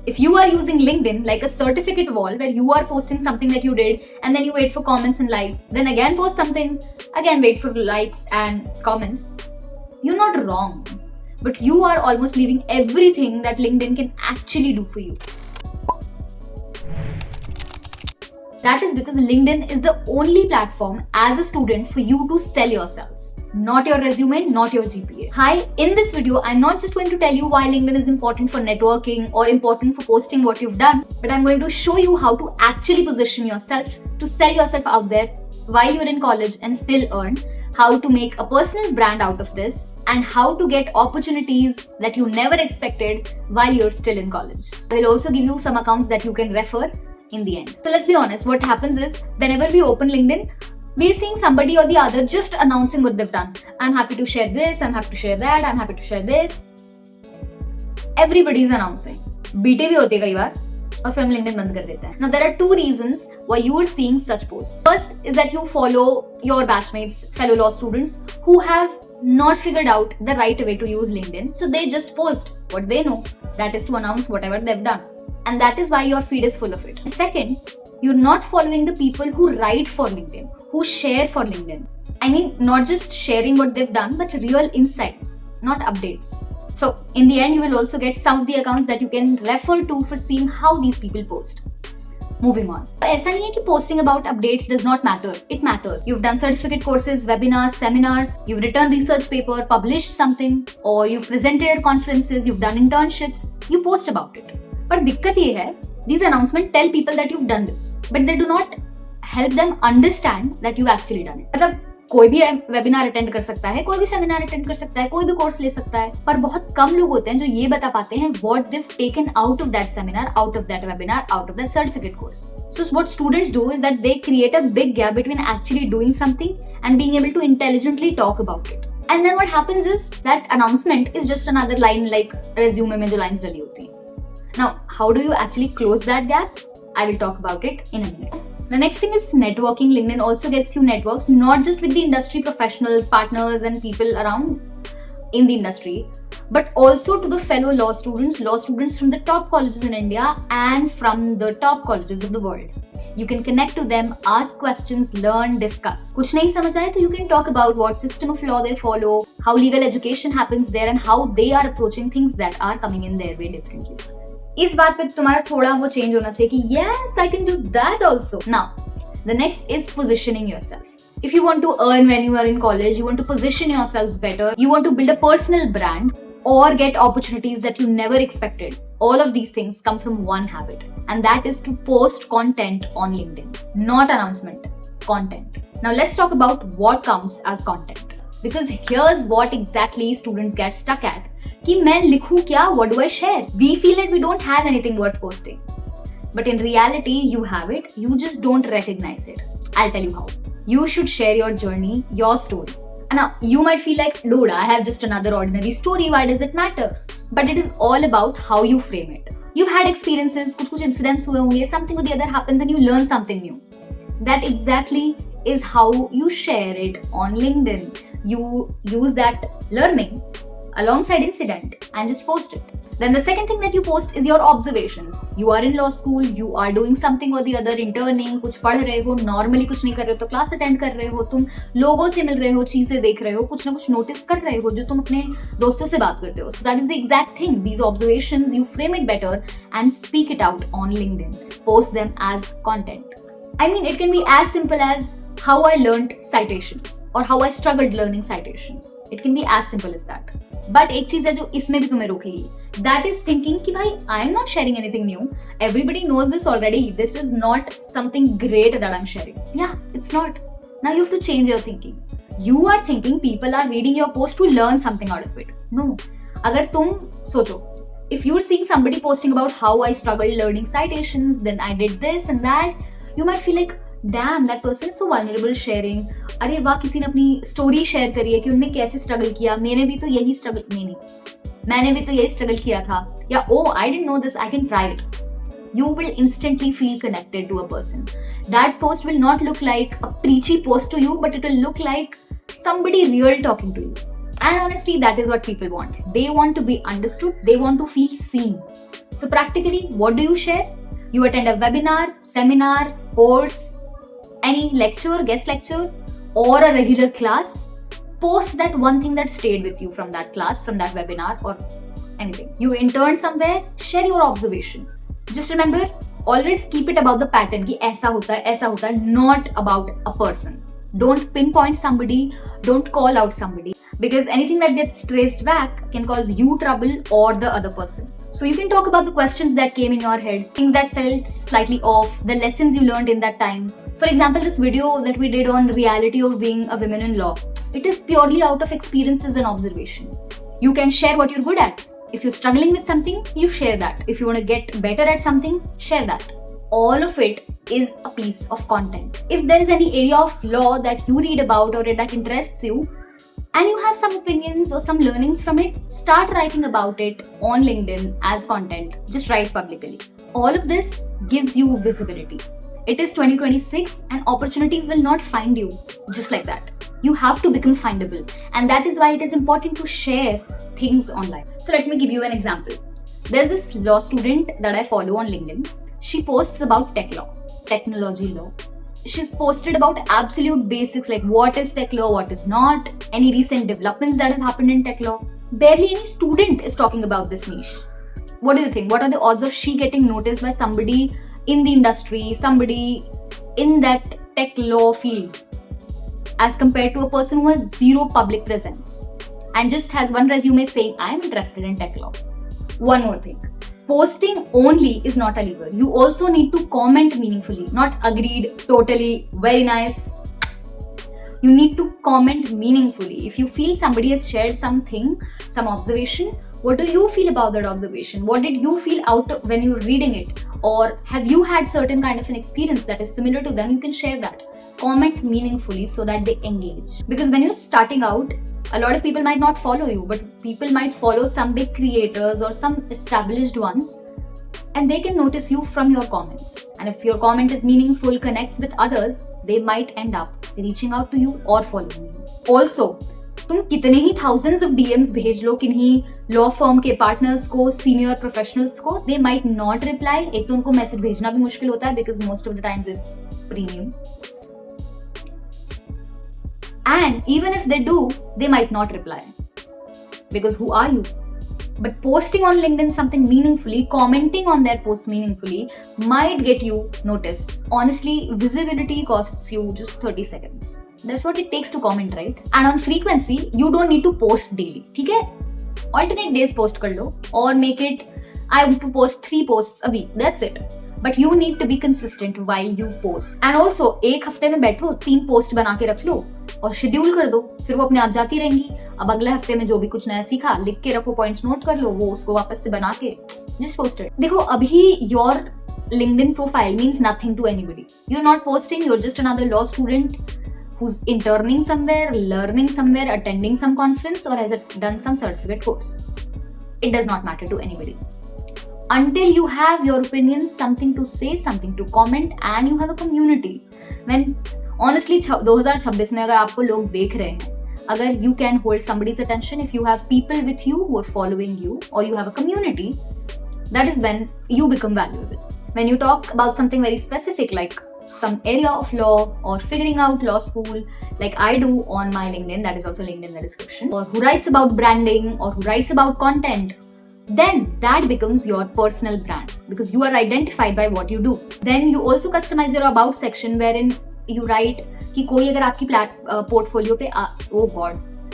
If you are using LinkedIn like a certificate wall where you are posting something that you did and then you wait for comments and likes, then again post something, again wait for likes and comments, you're not wrong. But you are almost leaving everything that LinkedIn can actually do for you. That is because LinkedIn is the only platform as a student for you to sell yourselves. Not your resume, not your GPA. Hi, in this video, I'm not just going to tell you why LinkedIn is important for networking or important for posting what you've done, but I'm going to show you how to actually position yourself to sell yourself out there while you're in college and still earn, how to make a personal brand out of this, and how to get opportunities that you never expected while you're still in college. I will also give you some accounts that you can refer in the end. So let's be honest, what happens is whenever we open LinkedIn, we're seeing somebody or the other just announcing what they've done. I'm happy to share this, I'm happy to share that, I'm happy to share this. Everybody is announcing. BT भी होते हैं कई बार और फिर हम LinkedIn बंद कर देते हैं. Now there are two reasons why you are seeing such posts. First is that you follow your batchmates, fellow law students who have not figured out the right way to use LinkedIn. So they just post what they know, that is to announce whatever they've done. And that is why your feed is full of it. Second, you're not following the people who write for LinkedIn, who share for LinkedIn. I mean, not just sharing what they've done, but real insights, not updates. So in the end, you will also get some of the accounts that you can refer to for seeing how these people post. Moving on. ऐसा नहीं है कि posting about updates does not matter. It matters. You've done certificate courses, webinars, seminars, you've written research paper, published something, or you've presented at conferences, you've done internships, you post about it. पर दिक्कत ये है, these announcements tell people that you've done this, but they do not help them understand that you've actually done it. मतलब कोई भी webinar attend कर सकता है, कोई भी सेमिनार अटेंड कर सकता है, कोई भी कोर्स ले सकता है, पर बहुत कम लोग होते हैं जो ये बता पाते हैं what they've taken out of that seminar, out of that webinar, out of that certificate course. So what students do is that they create a big gap between actually doing something and being able to intelligently talk about it. And then what happens is that announcement is just another line like resume में जो lines डली होती हैं. Now, how do you actually close that gap? I will talk about it in a minute. The next thing is networking. LinkedIn also gets you networks, not just with the industry professionals, partners, and people around in the industry, but also to the fellow law students from the top colleges in India and from the top colleges of the world. You can connect to them, ask questions, learn, discuss. कुछ नहीं समझ आए तो you can talk about what system of law they follow, how legal education happens there, and how they are approaching things that are coming in their way differently. इस बात पे तुम्हारा थोड़ा वो चेंज होना चाहिए कि yes, I can do that also. Now, the next is positioning yourself. If you want to earn when you are in college, you want to position yourselves better, you want to build a personal brand or get opportunities that you never expected. All of these things come from one habit, and that is to post content on LinkedIn. Not announcement, content. Now let's talk about what counts as content. Because here's what exactly students get stuck at. कि मैं लिखूं क्या? What do I share? We feel that we don't have anything worth posting. But in reality, you have it. You just don't recognize it. I'll tell you how. You should share your journey, your story. And now, you might feel like, dude, I have just another ordinary story. Why does it matter? But it is all about how you frame it. You've had experiences, कुछ incidents हुए होंगे, something or the other happens and you learn something new. That exactly is how you share it on LinkedIn. You use that learning alongside incident and just post it. Then the second thing that you post is your observations. You are in law school, you are doing something or the other, interning, कुछ पढ़ रहे हो, normally कुछ नहीं कर रहे हो तो class attend कर रहे हो, तुम लोगों से मिल रहे हो, चीजें देख रहे हो, कुछ ना कुछ notice कर रहे हो जो तुम अपने दोस्तों से बात करते हो. So that is the exact thing. These observations, you frame it better and speak it out on LinkedIn. Post them as content. I mean, it can be as simple as how I learned citations or how I struggled learning citations. It can be as simple as that. But एक चीज है जो इसमें भी तुम्हें रोकेगी. That is thinking कि भाई I am not sharing anything new. Everybody knows this already. This is not something great that I'm sharing. Yeah, it's not. Now you have to change your thinking. You are thinking people are reading your post to learn something out of it. No. अगर तुम सोचो, if you're seeing somebody posting about how I struggled learning citations, then I did this and that, you might feel like, damn, that person is so vulnerable sharing. अरे वाह, किसी ने अपनी story share करी है कि उन्होंने कैसे स्ट्रगल किया, मैंने भी तो यही स्ट्रगल मैंने भी तो यही स्ट्रगल किया था, या oh, I didn't know this, I can try it. You will instantly feel connected to a person. That post will not look like a preachy post to you, but it will look like somebody real talking to you. And honestly, that is what people want. They want to be understood. They want to feel seen. So practically, what do you share? You attend a webinar, seminar, course, any lecture, guest lecture, or a regular class. Post that one thing that stayed with you from that class, from that webinar, or anything. You interned somewhere, share your observation. Just remember, always keep it about the pattern कि ऐसा होता है, not about a person. Don't pinpoint somebody, don't call out somebody, because anything that gets traced back can cause you trouble or the other person. So you can talk about the questions that came in your head, things that felt slightly off, the lessons you learned in that time. For example, this video that we did on reality of being a woman in law, it is purely out of experiences and observation. You can share what you're good at. If you're struggling with something, you share that. If you want to get better at something, share that. All of it is a piece of content. If there is any area of law that you read about or that interests you, and you have some opinions or some learnings from it, start writing about it on LinkedIn as content. Just write publicly. All of this gives you visibility. It is 2026 and opportunities will not find you just like that. You have to become findable, and that is why it is important to share things online. So let me give you an example. There's this law student that I follow on LinkedIn. She posts about tech law, technology law. She's posted about absolute basics like what is tech law, what is not, any recent developments that have happened in tech law. Barely any student is talking about this niche. What do you think? What are the odds of she getting noticed by somebody in the industry, somebody in that tech law field, as compared to a person who has zero public presence and just has one resume saying, I am interested in tech law? One more thing. Posting only is not illegal. You also need to comment meaningfully, not agreed, totally, very nice. You need to comment meaningfully. If you feel somebody has shared something, some observation, what do you feel about that observation? What did you feel when you were reading it? Or have you had certain kind of an experience that is similar to them? You can share that. Comment meaningfully so that they engage. Because when you're starting out, a lot of people might not follow you, but people might follow some big creators or some established ones, and they can notice you from your comments. And if your comment is meaningful, connects with others, they might end up reaching out to you or following you. Also, तुम कितने ही thousands of DMs भेज लो किन्हीं law firm के partners को, senior professionals को, they might not reply. एक तो उनको message भेजना भी मुश्किल होता है because most of the times it's premium. And even if they do, they might not reply. Because who are you? But posting on LinkedIn something meaningfully, commenting on their posts meaningfully might get you noticed. Honestly, visibility costs you just 30 seconds. That's what it takes to comment, right? And on frequency, you don't need to post daily. ठीक है? Alternate days post कर लो, or make it, I want to post 3 posts a week. That's it. But you need to be consistent while you post. And also, एक हफ्ते में बैठो, 3 post बना के रख लो और शेड्यूल कर दो, फिर वो अपने आप जाती रहेंगी. अब अगले हफ्ते में जो भी कुछ नया सीखा, लिख के रखो, पॉइंट्स नोट कर लो, वो उसको वापस से बना के just post it. देखो, अभी your LinkedIn profile means nothing to anybody. You're not posting, you're just another law student who's interning somewhere, learning somewhere, attending some conference, or has done some certificate course. It does not matter to anybody. Until you have your opinions, something to say, something to comment, and you have a community. When honestly, 2026 में अगर आपको लोग देख रहे हैं, अगर you can hold somebody's attention, if you have people with you who are following you, or you have a community, that is when you become valuable. When you talk about something very specific like some area of law or figuring out law school, like I do on my LinkedIn, that is also linked in the description, or who writes about branding or who writes about content, then that becomes your personal brand because you are identified by what you do. Then you also customize your about section wherein you write कि कोई अगर आपकी portfolio पे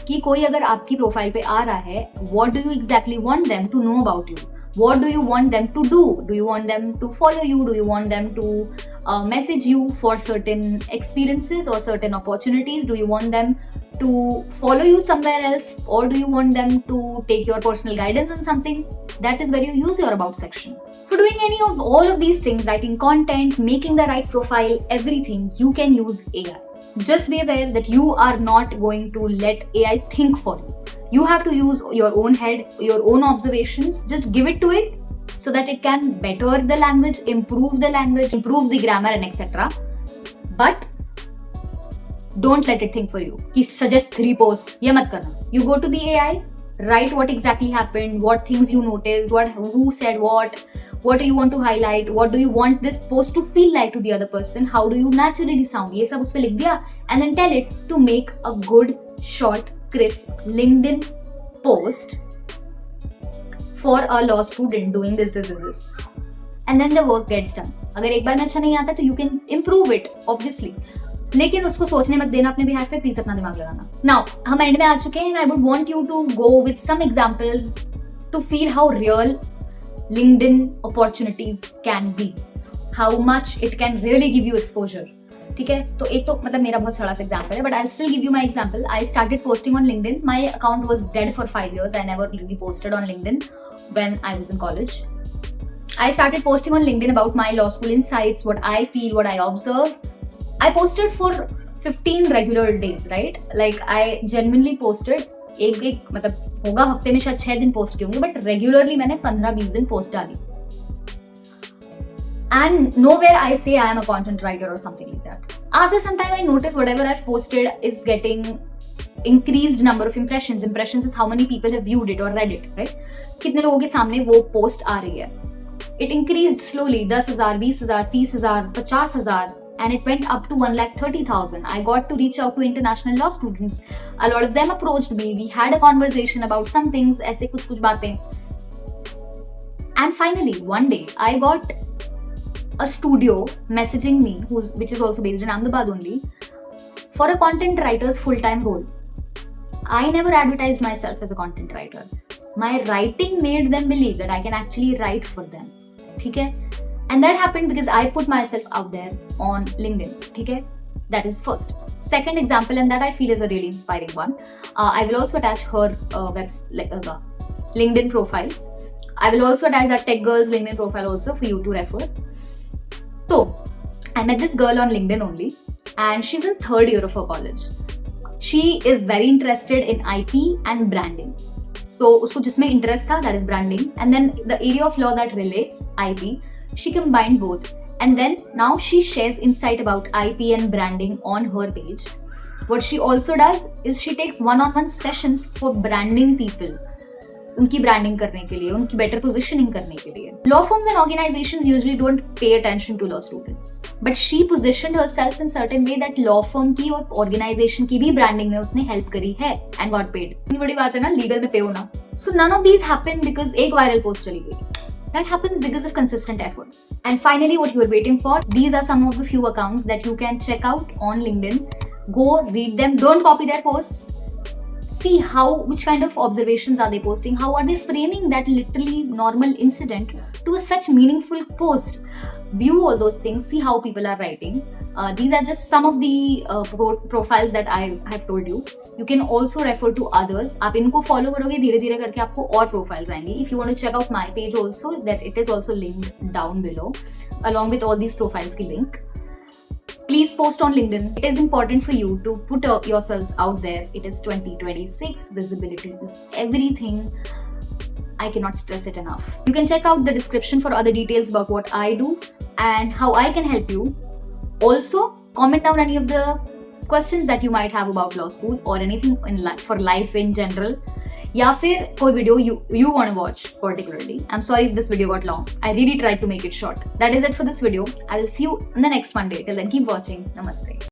कि कोई अगर आपकी profile पे आ रहा है, what do you exactly want them to know about you? What do you want them to do? Do you want them to follow you? Do you want them to message you for certain experiences or certain opportunities? Do you want them to follow you somewhere else? Or do you want them to take your personal guidance on something? That is where you use your about section. For doing any of all of these things, writing content, making the right profile, everything, you can use AI. Just be aware that you are not going to let AI think for you. You have to use your own head, your own observations. Just give it to it so that it can better the language, improve the grammar and etc. But don't let it think for you. Suggest 3 posts. ये मत करना. You go to the AI, Write what exactly happened, what things you noticed, who said what do you want to highlight, what do you want this post to feel like to the other person, how do you naturally sound, ये सब उस पे लिख दिया, and then tell it to make a good, short, crisp LinkedIn post for a law student doing this, and then the work gets done. अगर एक बार में अच्छा नहीं आता तो you can improve it obviously, लेकिन उसको सोचने मत देना अपने बिहाफ पे, प्लीज अपना दिमाग लगाना. नाउ हम एंड में आ चुके हैं. I would want you to go with some examples to feel how real LinkedIn opportunities can be, how much it can really give you exposure. ठीक है, तो एक तो मतलब मेरा बहुत सड़ा सा एग्जाम्पल है, but I still give you my example. I started posting on LinkedIn. My account was dead for 5 years. I never really posted on LinkedIn when I was in college. I started posting on LinkedIn about my law school insights, what I feel, what I observe. I posted for 15 regular days, right? Like I genuinely posted एक मतलब होगा हफ्ते में शायद 6 दिन post किए होंगे, but regularly मैंने 15-20 दिन पोस्ट डाली. And nowhere I say I am a content writer or something like that. After some time I noticed whatever I've posted is getting increased number of impressions. Impressions is how many people have viewed it or read it, right? कितने लोगों के सामने वो post आ रही है. It increased slowly, 10,000, 20,000, 30,000, 50,000. And it went up to 130,000. I got to reach out to international law students. A lot of them approached me. We had a conversation about some things, ऐसे कुछ बातें. And finally, one day, I got a studio messaging me, which is also based in Ahmedabad only, for a content writer's full-time role. I never advertised myself as a content writer. My writing made them believe that I can actually write for them. ठीक है? And that happened because I put myself out there on LinkedIn. Okay? That is first. Second example, and that I feel is a really inspiring one. I will also attach her LinkedIn profile. I will also attach that Tech Girl's LinkedIn profile also for you to refer. So, I met this girl on LinkedIn only, and she's in 3rd year of her college. She is very interested in IP and branding. So, उसको जिसमें interest था, that is branding, and then the area of law that relates, IP. She combined both, and then now she shares insight about IP and branding on her page. What she also does is she takes one-on-one sessions for branding people, उनकी branding करने के लिए, उनकी better positioning करने के लिए. Law firms and organizations usually don't pay attention to law students, but she positioned herself in certain way that law firm की और organization की भी branding में उसने help करी है and got paid. इतनी बड़ी बात है ना, legal में pay होना. So none of these happen because एक viral post चली गई. That happens because of consistent efforts. And finally, what you are waiting for, these are some of the few accounts that you can check out on LinkedIn. Go read them. Don't copy their posts. See which kind of observations are they posting? How are they framing that literally normal incident to such meaningful post? View all those things. See how people are writing. These are just some of the profiles that I have told you. You can also refer to others. आप इनको follow करोगे धीरे धीरे करके आपको और profiles आएंगी. If you want to check out my page also, that it is also linked down below, along with all these profiles की link. Please post on LinkedIn. It is important for you to put yourselves out there. It is 2026. Visibility is everything. I cannot stress it enough. You can check out the description for other details about what I do and how I can help you. Also, comment down any of the questions that you might have about law school or anything in for life in general. या फिर कोई video you want to watch particularly. I'm sorry if this video got long. I really tried to make it short. That is it for this video. I will see you in the next Monday. Till then, keep watching. Namaste.